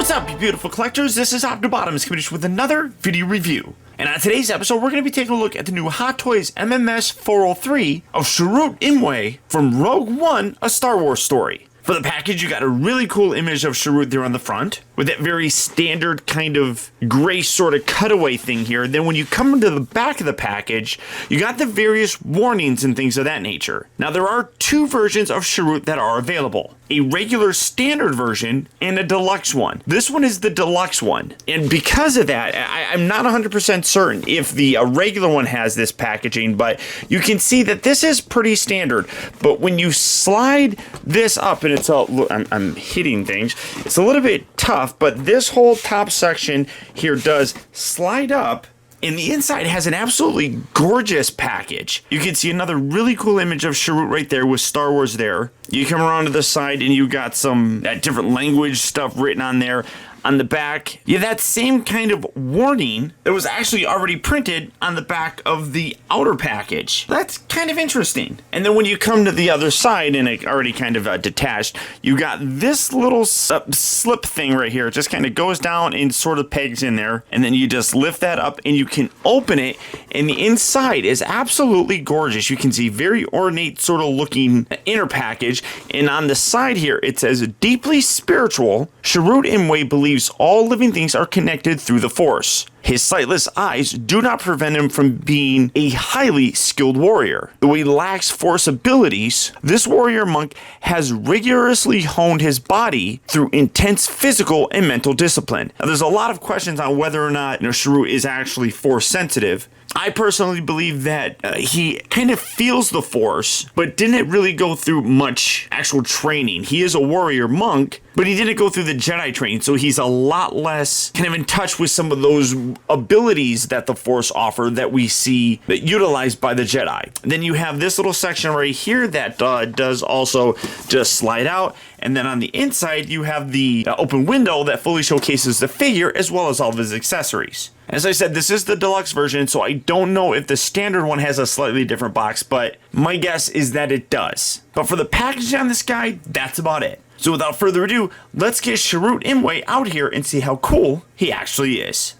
What's up, you beautiful collectors? This is Optibotimus coming with another video review. And on today's episode, we're going to be taking a look at the new Hot Toys MMS 403 of CHIRRUT îMWE from Rogue One, a Star Wars story. For the package, you got a really cool image of CHIRRUT there on the front, with that very standard kind of gray sort of cutaway thing here. Then when you come into the back of the package, you got the various warnings and things of that nature. Now there are two versions of CHIRRUT that are available. A regular standard version and a deluxe one. This one is the deluxe one. And because of that, I'm not 100% certain if the regular one has this packaging, but you can see that this is pretty standard. But when you slide this up, and it's all, I'm hitting things, it's a little bit tough, but this whole top section here does slide up. And the inside has an absolutely gorgeous package. You can see another really cool image of CHIRRUT right there with Star Wars there. You come around to the side and you got some different language stuff written on there. On the back, you have that same kind of warning that was actually already printed on the back of the outer package. That's kind of interesting. And then when you come to the other side, and it already kind of detached, you got this little slip thing right here. It just kind of goes down and sort of pegs in there. And then you just lift that up and you can open it. And the inside is absolutely gorgeous. You can see very ornate sort of looking inner package. And on the side here, it says, deeply spiritual, CHIRRUT îMWE believes all living things are connected through the Force. His sightless eyes do not prevent him from being a highly skilled warrior. Though he lacks Force abilities, this warrior monk has rigorously honed his body through intense physical and mental discipline. Now, there's a lot of questions on whether or not CHIRRUT is actually Force sensitive. I personally believe that he kind of feels the Force, but didn't really go through much actual training. He is a warrior monk, but he didn't go through the Jedi training, so he's a lot less kind of in touch with some of those abilities that the Force offer that we see that utilized by the Jedi. Then you have this little section right here that does also just slide out, and then on the inside you have the open window that fully showcases the figure as well as all of his accessories. As I said, this is the deluxe version, so I don't know if the standard one has a slightly different box, but my guess is that it does. But for the packaging on this guy, that's about it. So without further ado, let's get CHIRRUT îMWE out here and see how cool he actually is.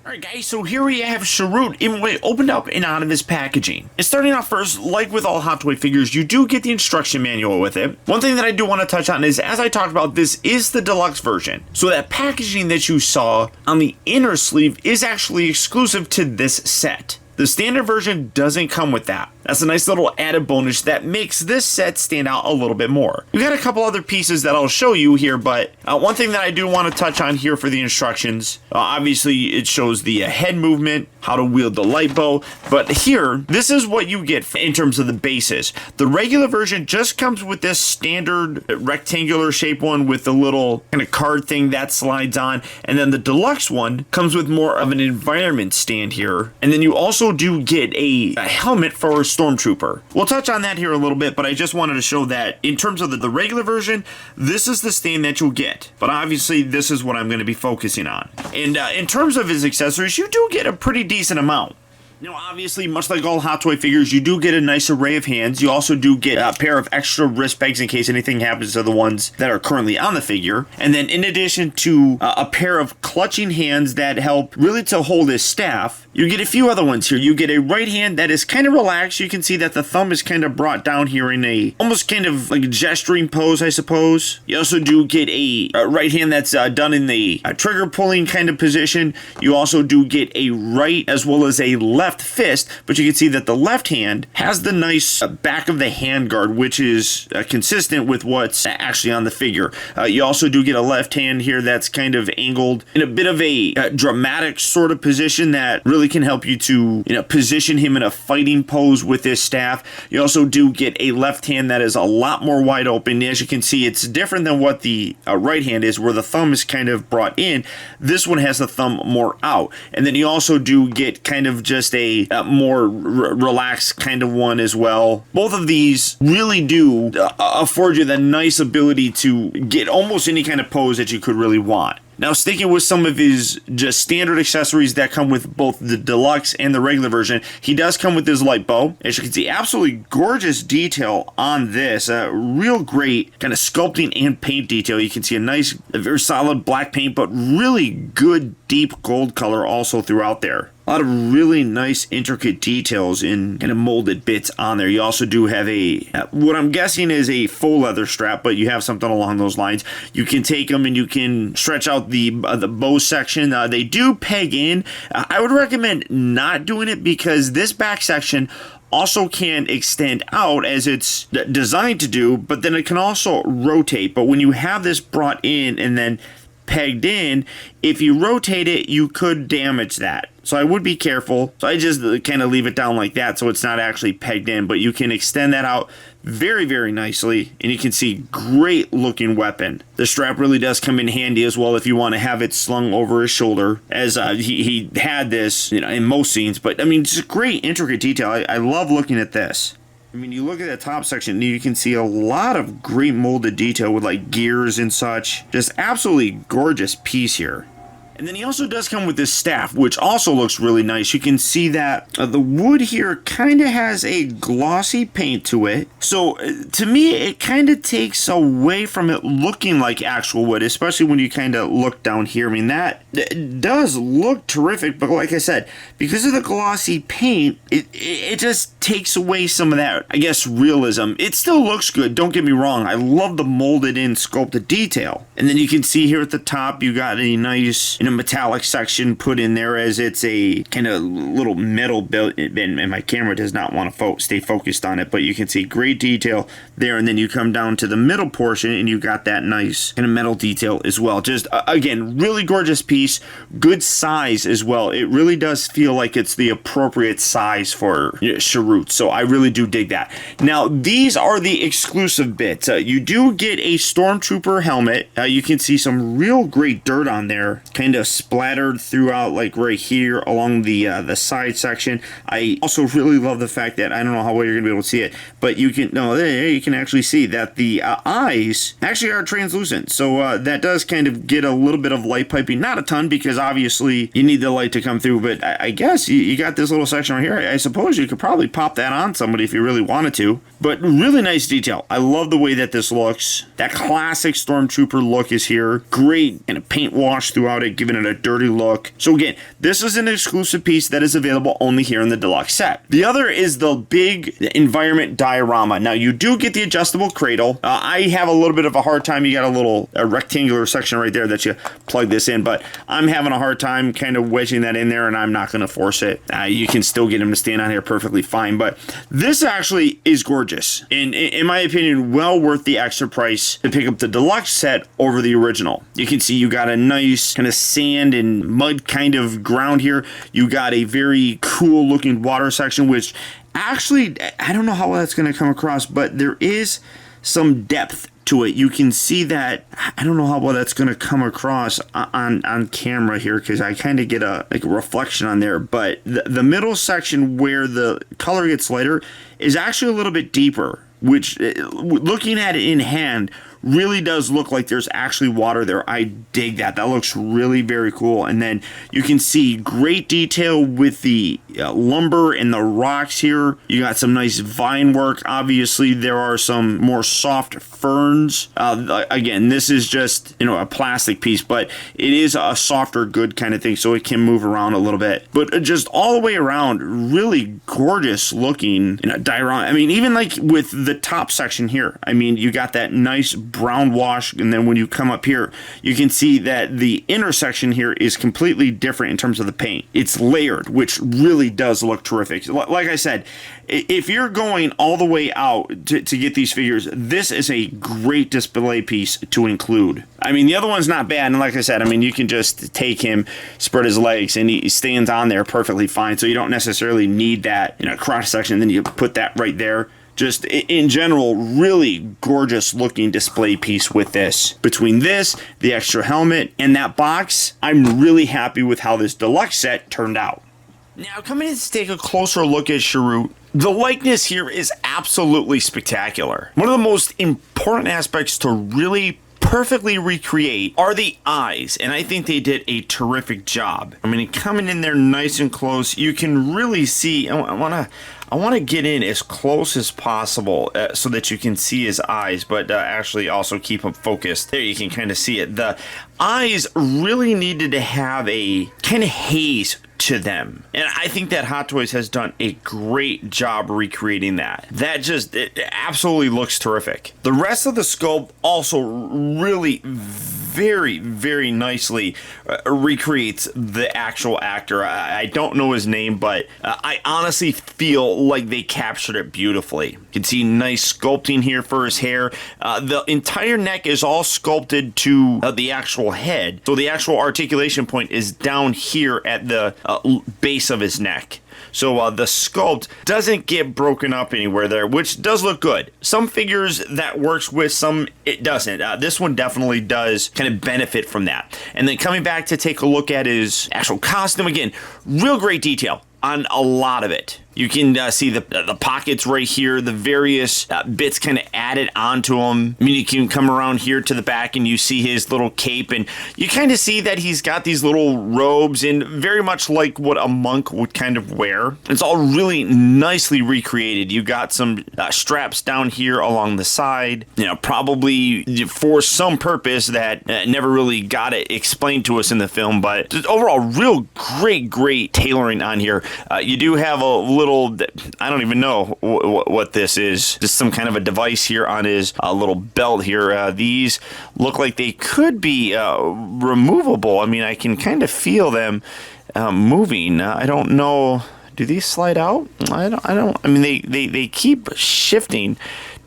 Alright guys, so here we have CHIRRUT îMWE opened up and out of his packaging. And starting off first, like with all Hot Toy figures, you do get the instruction manual with it. One thing that I do want to touch on is, as I talked about, this is the deluxe version. So that packaging that you saw on the inner sleeve is actually exclusive to this set. The standard version doesn't come with that. That's a nice little added bonus that makes this set stand out a little bit more. We got a couple other pieces that I'll show you here, but one thing that I do want to touch on here for the instructions, obviously it shows the head movement, how to wield the light bow, but here, this is what you get in terms of the bases. The regular version just comes with this standard rectangular shape one with the little kind of card thing that slides on, and then the deluxe one comes with more of an environment stand here, and then you also do get a helmet for a Stormtrooper. We'll touch on that here a little bit, but I just wanted to show that in terms of the regular version, this is the stand that you'll get. But obviously, this is what I'm going to be focusing on. And in terms of his accessories, you do get a pretty decent amount. Now, obviously, much like all Hot Toy figures, you do get a nice array of hands. You also do get a pair of extra wrist pegs in case anything happens to the ones that are currently on the figure. And then in addition to a pair of clutching hands that help really to hold his staff, you get a few other ones here. You get a right hand that is kind of relaxed. You can see that the thumb is kind of brought down here in a almost kind of like a gesturing pose, I suppose. You also do get a right hand that's done in the trigger pulling kind of position. You also do get a right as well as a left fist, but you can see that the left hand has the nice back of the hand guard, which is consistent with what's actually on the figure. You also do get a left hand here that's kind of angled in a bit of a dramatic sort of position that really can help you to position him in a fighting pose with this staff. You also do get a left hand that is a lot more wide open. As you can see, it's different than what the right hand is, where the thumb is kind of brought in. This one has the thumb more out. And then you also do get kind of just a more relaxed kind of one as well. Both of these really do afford you the nice ability to get almost any kind of pose that you could really want. Now, sticking with some of his just standard accessories that come with both the deluxe and the regular version, he does come with his light bow. As you can see, absolutely gorgeous detail on this. Real great kind of sculpting and paint detail. You can see a very solid black paint, but really good deep gold color also throughout there. A lot of really nice intricate details in kind of molded bits on there. You also do have what I'm guessing is a faux leather strap, but you have something along those lines. You can take them and you can stretch out the bow section. They do peg in. I would recommend not doing it because this back section also can extend out as it's designed to do, but then it can also rotate. But when you have this brought in and then pegged in, if you rotate it, you could damage that. So I would be careful. So I just kind of leave it down like that so it's not actually pegged in, but you can extend that out very, very nicely, and you can see great looking weapon. The strap really does come in handy as well if you want to have it slung over his shoulder, as he had this, in most scenes. But I mean, just great intricate detail. I love looking at this. I mean, you look at the top section, you can see a lot of great molded detail with like gears and such. Just absolutely gorgeous piece here. And then he also does come with this staff, which also looks really nice. You can see that the wood here kind of has a glossy paint to it. So to me, it kind of takes away from it looking like actual wood, especially when you kind of look down here. I mean, that does look terrific, but like I said, because of the glossy paint, it just takes away some of that, I guess, realism. It still looks good, don't get me wrong. I love the molded in sculpted detail. And then you can see here at the top, you got a nice metallic section put in there, as it's a kind of little metal build, and my camera does not want to stay focused on it, but you can see great detail there. And then you come down to the middle portion and you got that nice kind of metal detail as well. Just again, really gorgeous piece, good size as well. It really does feel like it's the appropriate size for CHIRRUT, so I really do dig that. Now, these are the exclusive bits. You do get a Stormtrooper helmet. You can see some real great dirt on there, kind of splattered throughout, like right here along the side section. I also really love the fact that, I don't know how well you're gonna be able to see it, but you can actually see that the eyes actually are translucent. So that does kind of get a little bit of light piping, not a ton, because obviously you need the light to come through, but I guess you got this little section right here. I suppose you could probably pop that on somebody if you really wanted to, but really nice detail. I love the way that this looks. That classic Stormtrooper look is here. Great and a paint wash throughout it, giving it a dirty look. So again, this is an exclusive piece that is available only here in the deluxe set. The other is the big environment diorama. Now, you do get the adjustable cradle. I have a little bit of a hard time. You got a rectangular section right there that you plug this in, but I'm having a hard time kind of wedging that in there, and I'm not going to force it. You can still get him to stand on here perfectly fine, but this actually is gorgeous, and in my opinion, well worth the extra price to pick up the deluxe set over the original. You can see you got a nice kind of sand and mud kind of ground here. You got a very cool looking water section, which actually, I don't know how that's going to come across, but there is some depth to it. You can see that. I don't know how well that's going to come across on camera here, because I kind of get a reflection on there, but the middle section where the color gets lighter is actually a little bit deeper, which, looking at it in hand, really does look like there's actually water there. I dig that. That looks really very cool. And then you can see great detail with the lumber and the rocks here. You got some nice vine work. Obviously, there are some more soft ferns. Again, this is just, a plastic piece, but it is a softer good kind of thing, so it can move around a little bit. But just all the way around, really gorgeous looking diorama. I mean, even like with the top section here, I mean, you got that nice brown wash, and then when you come up here, you can see that the intersection here is completely different in terms of the paint. It's layered, which really does look terrific. Like I said, if you're going all the way out to get these figures, this is a great display piece to include. I mean, the other one's not bad, and like I said, I mean, you can just take him, spread his legs, and he stands on there perfectly fine, so you don't necessarily need that cross section, then you put that right there. Just in general, really gorgeous looking display piece with this. Between this, the extra helmet, and that box, I'm really happy with how this deluxe set turned out. Now, coming in to take a closer look at CHIRRUT, the likeness here is absolutely spectacular. One of the most important aspects to really perfectly recreate are the eyes, and I think they did a terrific job. I mean, coming in there nice and close, you can really see. I want to get in as close as possible so that you can see his eyes, but actually also keep them focused. There you can kind of see it. The eyes really needed to have a kind of haze to them, and I think that Hot Toys has done a great job recreating that. It absolutely looks terrific. The rest of the sculpt also really very, very nicely recreates the actual actor. I don't know his name, but I honestly feel like they captured it beautifully. You can see nice sculpting here for his hair. The entire neck is all sculpted to the actual head, so the actual articulation point is down here at the base of his neck. So the sculpt doesn't get broken up anywhere there, which does look good. Some figures that works with, some it doesn't. This one definitely does kind of benefit from that. And then coming back to take a look at his actual costume, again, real great detail on a lot of it. You can see the pockets right here, the various bits kind of added onto them. I mean, you can come around here to the back and you see his little cape, and you kind of see that he's got these little robes, and very much like what a monk would kind of wear. It's all really nicely recreated. You got some straps down here along the side, you know, probably for some purpose that never really got it explained to us in the film, but just overall real great tailoring on here. You do have a little, I don't even know what this is, just some kind of a device here on his little belt here. These look like they could be removable. I mean, I can kind of feel them moving. I don't know, do these slide out? I mean, they keep shifting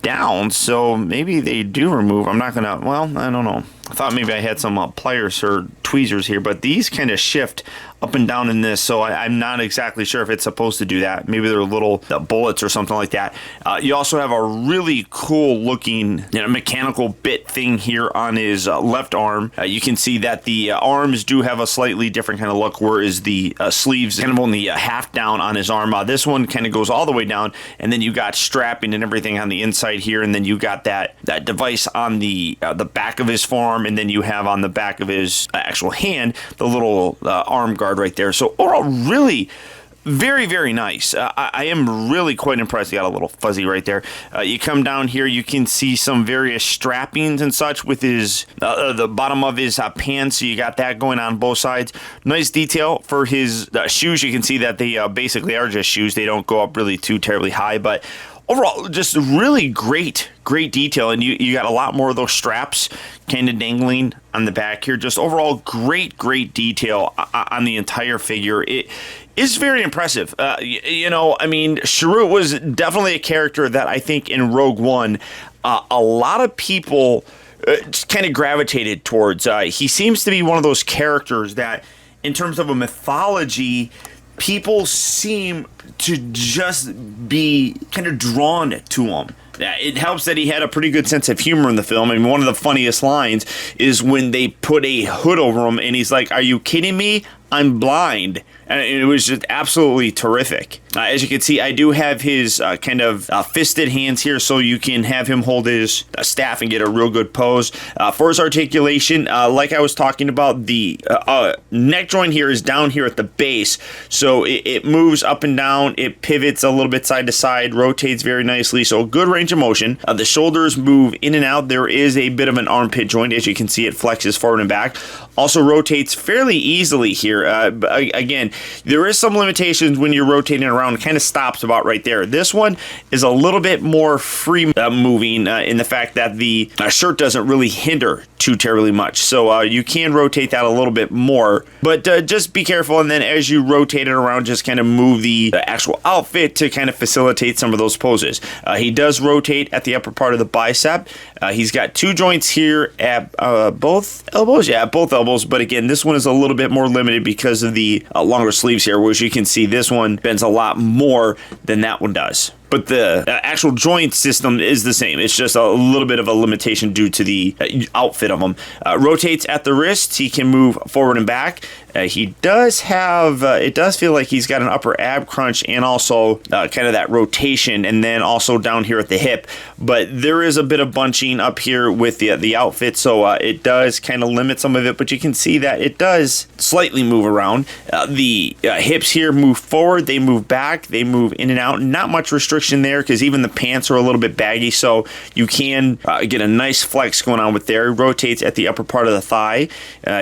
down, so maybe they do remove. I'm not gonna, well, I don't know. I thought maybe I had some pliers or tweezers here, but these kind of shift up and down in this, so I'm not exactly sure if it's supposed to do that. Maybe they're little bullets or something like that. You also have a really cool looking, you know, mechanical bit thing here on his left arm. You can see that the arms do have a slightly different kind of look, whereas the sleeves kind of only half down on his arm. This one kind of goes all the way down, and then you got strapping and everything on the inside here, and then you got that device on the back of his forearm, and then you have on the back of his actual hand the little arm guard right there. So overall, really very nice. I am really quite impressed. You got a little fuzzy right there. You come down here, you can see some various strappings and such with his the bottom of his pants. So you got that going on both sides. Nice detail for his shoes. You can see that they basically are just shoes. They don't go up really too terribly high, but overall, just really great detail, and you got a lot more of those straps kind of dangling on the back here. Just overall great detail on the entire figure. It is very impressive. You know, I mean, CHIRRUT was definitely a character that I think in Rogue One, a lot of people just kind of gravitated towards. He seems to be one of those characters that, in terms of a mythology, people seem to just be kind of drawn to him. It helps that he had a pretty good sense of humor in the film. I mean, one of the funniest lines is when they put a hood over him and he's like, "Are you kidding me? I'm blind." And it was just absolutely terrific. As you can see, I do have his kind of fisted hands here, so you can have him hold his staff and get a real good pose. For his articulation, like I was talking about, the neck joint here is down here at the base, so it moves up and down, it pivots a little bit side to side, rotates very nicely, so a good range of motion. The shoulders move in and out. There is a bit of an armpit joint. As you can see, it flexes forward and back. Also rotates fairly easily here. Again, there is some limitations when you're rotating around. It kind of stops about right there. This one is a little bit more free moving in the fact that the shirt doesn't really hinder too terribly much. So you can rotate that a little bit more, but just be careful. And then as you rotate it around, just kind of move the actual outfit to kind of facilitate some of those poses. He does rotate at the upper part of the bicep. He's got two joints here at both elbows. Yeah, both elbows. But again, this one is a little bit more limited because of the longer sleeves here, whereas you can see this one bends a lot more than that one does. But the actual joint system is the same. It's just a little bit of a limitation due to the outfit of them. Rotates at the wrists. He can move forward and back. He does have, it does feel like he's got an upper ab crunch and also kind of that rotation, and then also down here at the hip. But there is a bit of bunching up here with the outfit, so it does kind of limit some of it, but you can see that it does slightly move around. The hips here move forward, they move back, they move in and out. Not much restriction there because even the pants are a little bit baggy, so you can get a nice flex going on with there. He rotates at the upper part of the thigh.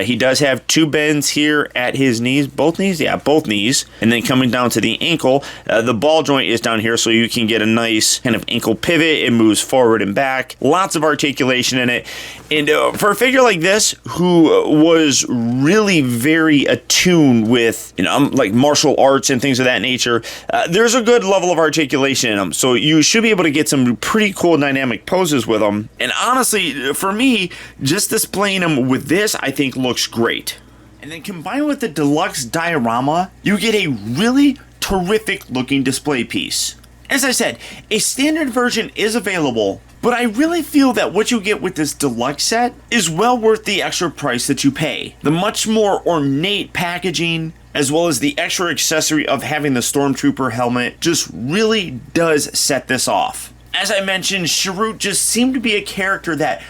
He does have two bends here at his knees, both knees, yeah, both knees, and then coming down to the ankle, the ball joint is down here, so you can get a nice kind of ankle pivot. It moves forward and back. Lots of articulation in it. And for a figure like this, who was really very attuned with, like martial arts and things of that nature, there's a good level of articulation in him. So you should be able to get some pretty cool dynamic poses with him. And honestly, for me, just displaying him with this, I think looks great. And then combined with the deluxe diorama, you get a really terrific looking display piece. As I said, a standard version is available, but I really feel that what you get with this deluxe set is well worth the extra price that you pay. The much more ornate packaging, as well as the extra accessory of having the Stormtrooper helmet, just really does set this off. As I mentioned, CHIRRUT just seemed to be a character that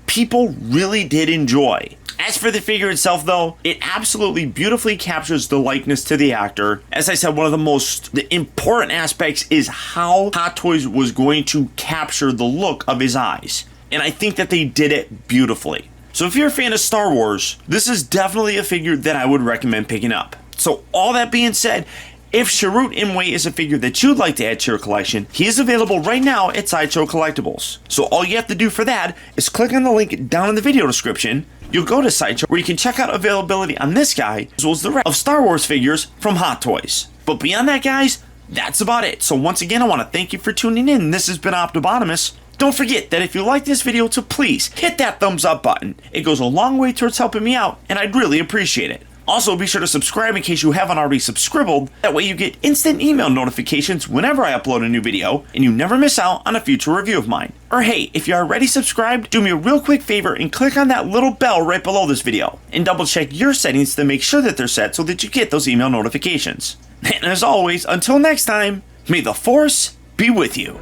people really did enjoy. As for the figure itself though, it absolutely beautifully captures the likeness to the actor. As I said, one of the most important aspects is how Hot Toys was going to capture the look of his eyes. And I think that they did it beautifully. So if you're a fan of Star Wars, this is definitely a figure that I would recommend picking up. So all that being said, if CHIRRUT îMWE is a figure that you'd like to add to your collection, he is available right now at Sideshow Collectibles. So all you have to do for that is click on the link down in the video description. You'll go to Sideshow where you can check out availability on this guy as well as the rest of Star Wars figures from Hot Toys. But beyond that, guys, that's about it. So once again, I want to thank you for tuning in. This has been Optibotimus. Don't forget that if you like this video, to please hit that thumbs up button. It goes a long way towards helping me out, and I'd really appreciate it. Also, be sure to subscribe in case you haven't already subscribed. That way you get instant email notifications whenever I upload a new video, and you never miss out on a future review of mine. Or hey, if you're already subscribed, do me a real quick favor and click on that little bell right below this video, and double check your settings to make sure that they're set so that you get those email notifications. And as always, until next time, may the Force be with you.